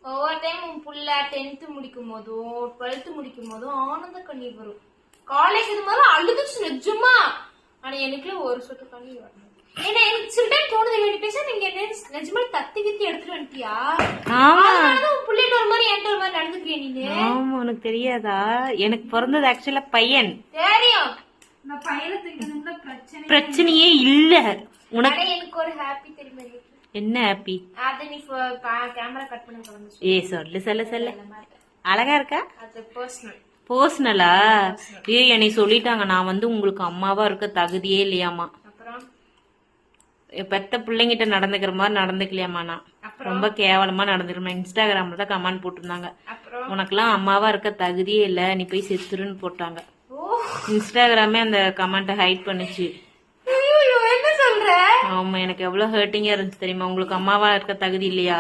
ஒவ்வொரு டைம் உன் புள்ள 10th முடிக்கும் போதும் 12th முடிக்கும் போதும் ஆனந்த கண்ணீர் வரும். காலேஜ் இது மாதிரி அழுதுச்சு நிஜமா. ஆனா எனக்குள்ள ஒரு சொட்டு கண்ணீர் வரணும். ஏன்னா எனக்கு சில டைம் தோணுது வேண்டி பேச நீங்க என்ன நிஜமா தத்தி கித்தி எடுத்துட்டு வந்துட்டியா? உன் புள்ளிட்டு ஒரு மாதிரி என்கிட்ட ஒரு மாதிரி நடந்துக்கிறிய நீங்க. ஆமா உனக்கு தெரியாதா? எனக்கு பிறந்தது ஆக்சுவலா பையன். தெரியும். நான் பையனுக்கு பிரச்சனையே இல்ல. உனக்கு எனக்கு ஒரு ஹாப்பி தெரியுமா? என்ன ஹாப்பி? அத நீ கேமரா கட் பண்ண கலந்து. சொல்லு அழகா இருக்கா? அது பர்சனல். பர்சனலா? என்னை சொல்லிட்டாங்க நான் உங்களுக்கு அம்மாவா இருக்க தகுதியே இல்லையாமா. அப்புறம் பெத்த பிள்ளைங்கிட்ட நடந்துக்கிற மாதிரி நடந்துக்கலையாமா. நான் ரொம்ப கேவலமா நடந்துக்கிறேன். இன்ஸ்டாகிராம்ல தான் கமெண்ட் போட்டிருந்தாங்க. உனக்கெல்லாம் அம்மாவா இருக்க தகுதியே இல்ல, நீ போய் செத்துருன்னு போட்டாங்க. இன்ஸ்டாகிராமே அந்த கமெண்ட்டை ஹைட் பண்ணுச்சு. என்ன சொல்ற? ஆமா எனக்கு எவ்வளவு ஹர்ட்டிங்கா இருந்துச்சு தெரியுமா? உங்களுக்கு அம்மாவா இருக்க தகுதி இல்லையா?